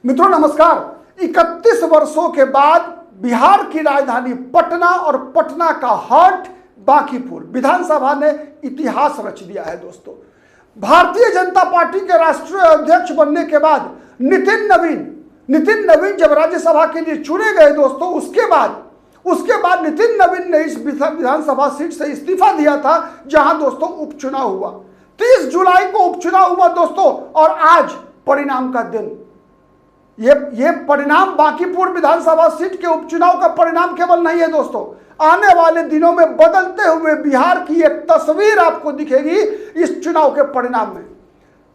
मित्रों नमस्कार। 31 वर्षों के बाद बिहार की राजधानी पटना और पटना का हार्ट बांकीपुर विधानसभा ने इतिहास रच दिया है। दोस्तों, भारतीय जनता पार्टी के राष्ट्रीय अध्यक्ष बनने के बाद नितिन नवीन जब राज्यसभा के लिए चुने गए दोस्तों, उसके बाद नितिन नवीन ने इस विधानसभा सीट से इस्तीफा दिया था, जहां दोस्तों उपचुनाव हुआ। 30 जुलाई को उपचुनाव हुआ दोस्तों, और आज परिणाम का दिन। ये परिणाम बांकीपुर विधानसभा सीट के उपचुनाव का परिणाम केवल नहीं है दोस्तों, आने वाले दिनों में बदलते हुए बिहार की एक तस्वीर आपको दिखेगी। इस चुनाव के परिणाम में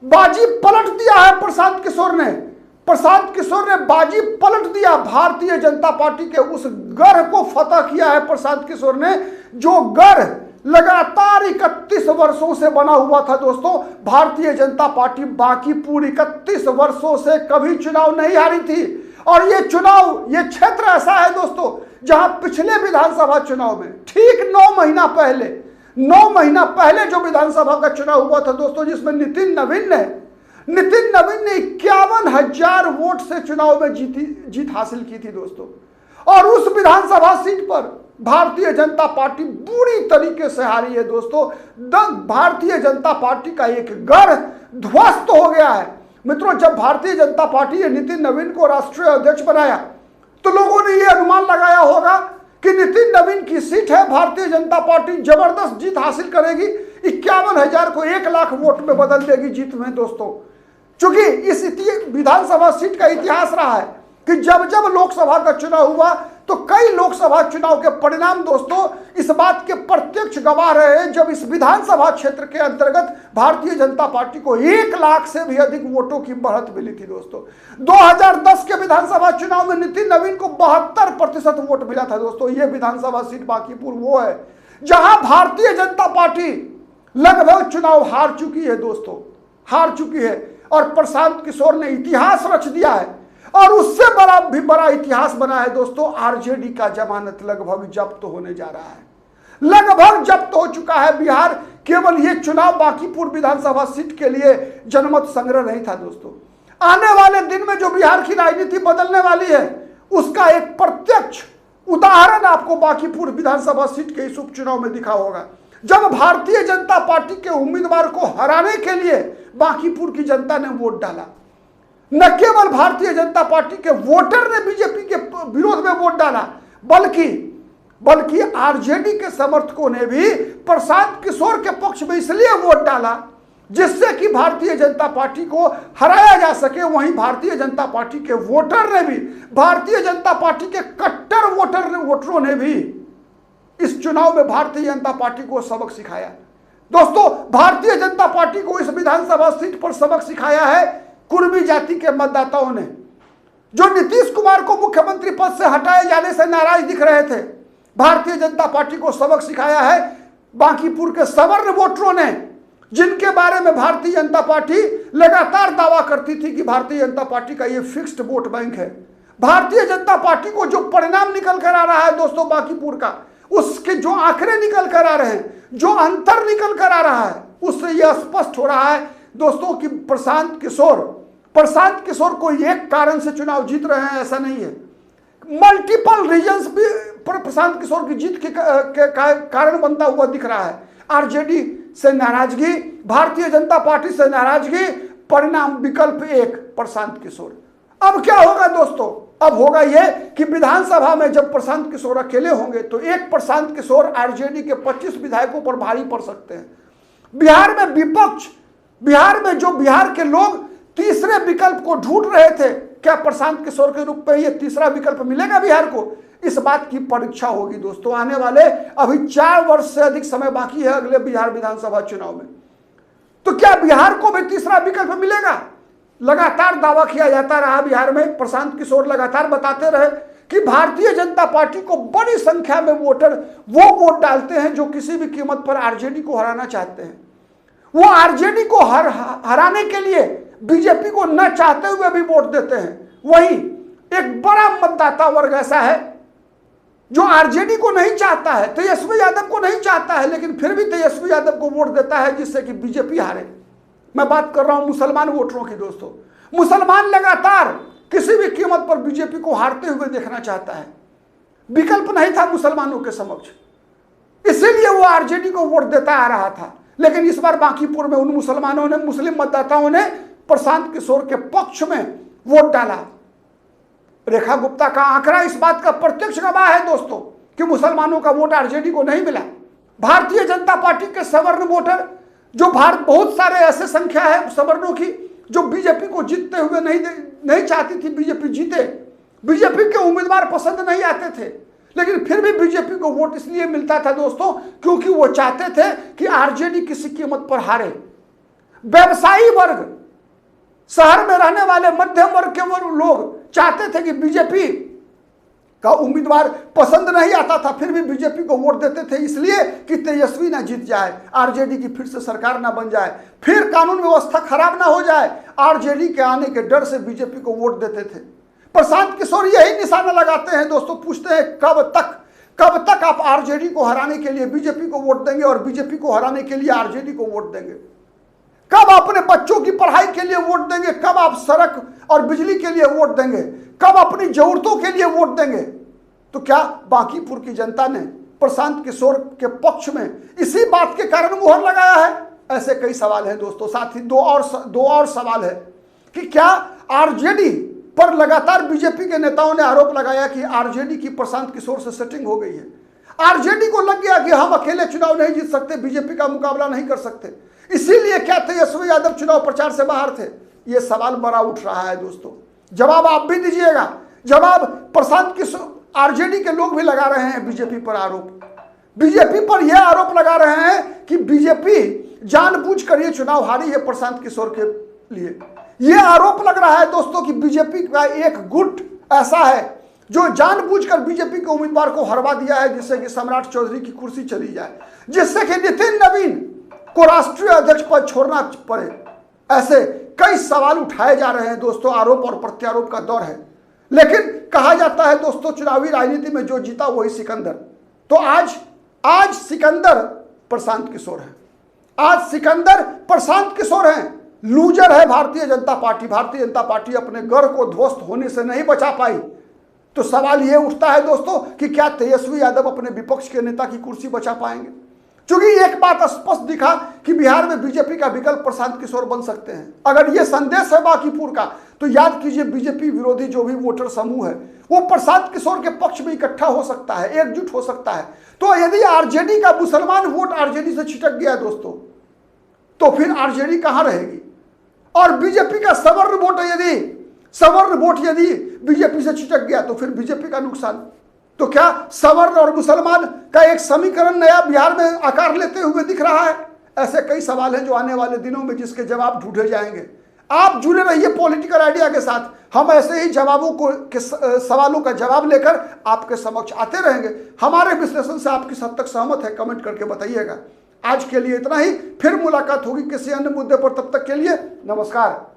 बाजी पलट दिया है प्रशांत किशोर ने बाजी पलट दिया। भारतीय जनता पार्टी के उस गढ़ को फतह किया है प्रशांत किशोर ने, जो गढ़ लगातार 31 वर्षों से बना हुआ था दोस्तों। भारतीय जनता पार्टी बांकीपुर 31 वर्षों से कभी चुनाव नहीं हारी थी। और ये क्षेत्र ऐसा है दोस्तों, जहां पिछले विधानसभा चुनाव में ठीक 9 महीना पहले जो विधानसभा का चुनाव हुआ था दोस्तों, जिसमें नितिन नवीन ने 51,000 वोट से चुनाव में जीत हासिल की थी दोस्तों। और उस विधानसभा सीट पर भारतीय जनता पार्टी बुरी तरीके से हारी है दोस्तों। भारतीय जनता पार्टी का एक गढ़ ध्वस्त हो गया है। मित्रों, जब भारतीय जनता पार्टी ने नितिन नवीन को राष्ट्रीय अध्यक्ष बनाया, तो लोगों ने यह अनुमान लगाया होगा कि नितिन नवीन की सीट है, भारतीय जनता पार्टी जबरदस्त जीत हासिल करेगी, 51,000 को 1 लाख वोट में बदल देगी जीत में दोस्तों। चूंकि इस विधानसभा सीट का इतिहास रहा है कि जब लोकसभा का चुनाव हुआ, तो कई लोकसभा चुनाव के परिणाम दोस्तों इस बात के प्रत्यक्ष गवाह रहे हैं, जब इस विधानसभा क्षेत्र के अंतर्गत भारतीय जनता पार्टी को 1 लाख से भी अधिक वोटों की बढ़त मिली थी दोस्तों। 2010 के विधानसभा चुनाव में नितिन नवीन को 72% वोट मिला था दोस्तों। यह विधानसभा सीट बांकीपुर वो है जहां भारतीय जनता पार्टी लगभग चुनाव हार चुकी है दोस्तों, और प्रशांत किशोर ने इतिहास रच दिया है। और उससे बड़ा इतिहास बना है दोस्तों, आरजेडी का जमानत लगभग जब्त होने जा रहा है, लगभग जब्त हो चुका है। बिहार केवल ये चुनाव बांकीपुर विधानसभा सीट के लिए जनमत संग्रह नहीं था दोस्तों। आने वाले दिन में जो बिहार की राजनीति बदलने वाली है, उसका एक प्रत्यक्ष उदाहरण आपको बांकीपुर विधानसभा सीट के इस उपचुनाव में दिखा होगा, जब भारतीय जनता पार्टी के उम्मीदवार को हराने के लिए बांकीपुर की जनता ने वोट डाला। न केवल भारतीय जनता पार्टी के वोटर ने बीजेपी के विरोध में वोट डाला, बल्कि आरजेडी के समर्थकों ने भी प्रशांत किशोर के पक्ष में इसलिए वोट डाला जिससे कि भारतीय जनता पार्टी को हराया जा सके। वहीं भारतीय जनता पार्टी के वोटर ने भी, भारतीय जनता पार्टी के कट्टर वोटरों ने भी इस चुनाव में भारतीय जनता पार्टी को सबक सिखाया दोस्तों। भारतीय जनता पार्टी को इस विधानसभा सीट पर सबक सिखाया है कुर्मी जाति के मतदाताओं ने, जो नीतीश कुमार को मुख्यमंत्री पद से हटाए जाने से नाराज दिख रहे थे। भारतीय जनता पार्टी को सबक सिखाया है बांकीपुर के सवर्ण वोटरों ने, जिनके बारे में भारतीय जनता पार्टी लगातार दावा करती थी कि भारतीय जनता पार्टी का ये फिक्स्ड वोट बैंक है। भारतीय जनता पार्टी को जो परिणाम निकल कर आ रहा है दोस्तों बांकीपुर का, उसके जो आंकड़े निकल कर आ रहे हैं, जो अंतर निकल कर आ रहा है, उससे यह स्पष्ट हो रहा है दोस्तों कि प्रशांत किशोर कोई एक कारण से चुनाव जीत रहे हैं ऐसा नहीं है। मल्टीपल रीजन्स भी प्रशांत किशोर की जीत के कारण बनता हुआ दिख रहा है। आरजेडी से नाराजगी, भारतीय जनता पार्टी से नाराजगी, परिणाम विकल्प 1 प्रशांत किशोर। अब क्या होगा दोस्तों? अब होगा यह कि विधानसभा में जब प्रशांत किशोर अकेले होंगे, तो एक प्रशांत किशोर आरजेडी के 25 विधायकों पर भारी पड़ सकते हैं। बिहार में विपक्ष, बिहार के लोग तीसरे विकल्प को ढूंढ रहे थे, क्या प्रशांत किशोर के रूप में ये तीसरा विकल्प मिलेगा बिहार को? इस बात की परीक्षा होगी दोस्तों आने वाले, अभी 4 वर्ष से अधिक समय बाकी है अगले बिहार विधानसभा चुनाव में। तो क्या बिहार को भी तीसरा विकल्प मिलेगा? लगातार दावा किया जाता रहा बिहार में, प्रशांत किशोर लगातार बताते रहे कि भारतीय जनता पार्टी को बड़ी संख्या में वोटर वो वोट डालते हैं जो किसी भी कीमत पर आरजेडी को हराना चाहते हैं। वो आरजेडी को हराने के लिए बीजेपी को न चाहते हुए भी वोट देते हैं। वहीं एक बड़ा मतदाता वर्ग ऐसा है जो आरजेडी को नहीं चाहता है, तेजस्वी यादव को नहीं चाहता है, लेकिन फिर भी तेजस्वी यादव को वोट देता है जिससे कि बीजेपी हारे। मैं बात कर रहा हूं मुसलमान वोटरों की दोस्तों। मुसलमान लगातार किसी पर बीजेपी को हारते हुए देखना चाहता है। विकल्प नहीं था मुसलमानों के समक्ष, इसीलिए वो आरजेडी को वोट देता आ रहा था। लेकिन इस बार बांकीपुर में उन मुसलमानों ने, मुस्लिम मतदाताओं ने प्रशांत किशोर के पक्ष में वोट डाला। रेखा गुप्ता का आंकड़ा इस बात का प्रत्यक्ष गवाह है दोस्तों कि मुसलमानों का वोट आरजेडी को नहीं मिला। भारतीय जनता पार्टी के सवर्ण वोटर, जो भारत बहुत सारे ऐसे संख्या है सवर्णों की जो बीजेपी को जीतते हुए नहीं चाहती थी बीजेपी जीते, बीजेपी के उम्मीदवार पसंद नहीं आते थे, लेकिन फिर भी बीजेपी को वोट इसलिए मिलता था दोस्तों क्योंकि वो चाहते थे कि आरजेडी किसी कीमत पर हारे। व्यवसायी वर्ग, शहर में रहने वाले मध्यम वर्ग के वो लोग चाहते थे कि बीजेपी का उम्मीदवार पसंद नहीं आता था, फिर भी बीजेपी को वोट देते थे इसलिए कि तेजस्वी ना जीत जाए, आरजेडी की फिर से सरकार ना बन जाए, फिर कानून व्यवस्था खराब ना हो जाए। आरजेडी के आने के डर से बीजेपी को वोट देते थे। प्रशांत किशोर यही निशाना लगाते हैं दोस्तों, पूछते हैं कब तक आप आरजेडी को हराने के लिए बीजेपी को वोट देंगे और बीजेपी को हराने के लिए आरजेडी को वोट देंगे? कब अपने बच्चों की पढ़ाई के लिए वोट देंगे? कब आप सड़क और बिजली के लिए वोट देंगे? कब अपनी जरूरतों के लिए वोट देंगे? तो क्या बांकीपुर की जनता ने प्रशांत किशोर के पक्ष में इसी बात के कारण मुहर लगाया है? ऐसे कई सवाल हैं दोस्तों। साथ ही दो और सवाल है कि क्या आरजेडी पर लगातार बीजेपी के नेताओं ने आरोप लगाया कि आरजेडी की प्रशांत किशोर से सेटिंग हो गई है। आरजेडी को लग गया कि हम अकेले चुनाव नहीं जीत सकते, बीजेपी का मुकाबला नहीं कर सकते, इसीलिए क्या तेजस्वी यादव चुनाव प्रचार से बाहर थे? यह सवाल बड़ा उठ रहा है दोस्तों। जवाब आप भी दीजिएगा। जवाब प्रशांत किशोर, आरजेडी के लोग भी लगा रहे हैं बीजेपी पर आरोप। बीजेपी पर यह आरोप लगा रहे हैं कि बीजेपी जानबूझकर यह चुनाव हारी है प्रशांत किशोर के लिए। यह आरोप लग रहा है दोस्तों कि बीजेपी का एक गुट ऐसा है जो जानबूझकर बीजेपी के उम्मीदवार को हरवा दिया है, जिससे कि सम्राट चौधरी की कुर्सी चली जाए, जिससे कि नितिन नवीन को राष्ट्रीय अध्यक्ष पद छोड़ना पड़े। ऐसे कई सवाल उठाए जा रहे हैं दोस्तों। आरोप और प्रत्यारोप का दौर है, लेकिन कहा जाता है दोस्तों चुनावी राजनीति में जो जीता वही सिकंदर। तो आज सिकंदर प्रशांत किशोर है। आज सिकंदर प्रशांत किशोर हैं। लूजर है भारतीय जनता पार्टी। भारतीय जनता पार्टी अपने गढ़ को ध्वस्त होने से नहीं बचा पाई। तो सवाल यह उठता है दोस्तों कि क्या तेजस्वी यादव अपने विपक्ष के नेता की कुर्सी बचा पाएंगे? क्योंकि एक बात स्पष्ट दिखा कि बिहार में बीजेपी का विकल्प प्रशांत किशोर बन सकते हैं। अगर यह संदेश है बांकीपुर का, तो याद कीजिए बीजेपी विरोधी जो भी वोटर समूह है वो प्रशांत किशोर के पक्ष में इकट्ठा हो सकता है, एकजुट हो सकता है। तो यदि आरजेडी का मुसलमान वोट आरजेडी से छिटक गया दोस्तों, तो फिर आरजेडी कहां रहेगी? और बीजेपी का सवर्ण वोट यदि बीजेपी से छिटक गया तो फिर बीजेपी का नुकसान। तो क्या सवर्ण और मुसलमान का एक समीकरण नया बिहार में आकार लेते हुए दिख रहा है? ऐसे कई सवाल हैं जो आने वाले दिनों में जिसके जवाब ढूंढे जाएंगे। आप जुड़े रहिए पॉलिटिकल आइडिया के साथ। हम ऐसे ही सवालों का जवाब लेकर आपके समक्ष आते रहेंगे। हमारे विश्लेषण से आप किस हद तक सहमत है कमेंट करके बताइएगा। आज के लिए इतना ही, फिर मुलाकात होगी किसी अन्य मुद्दे पर। तब तक के लिए नमस्कार।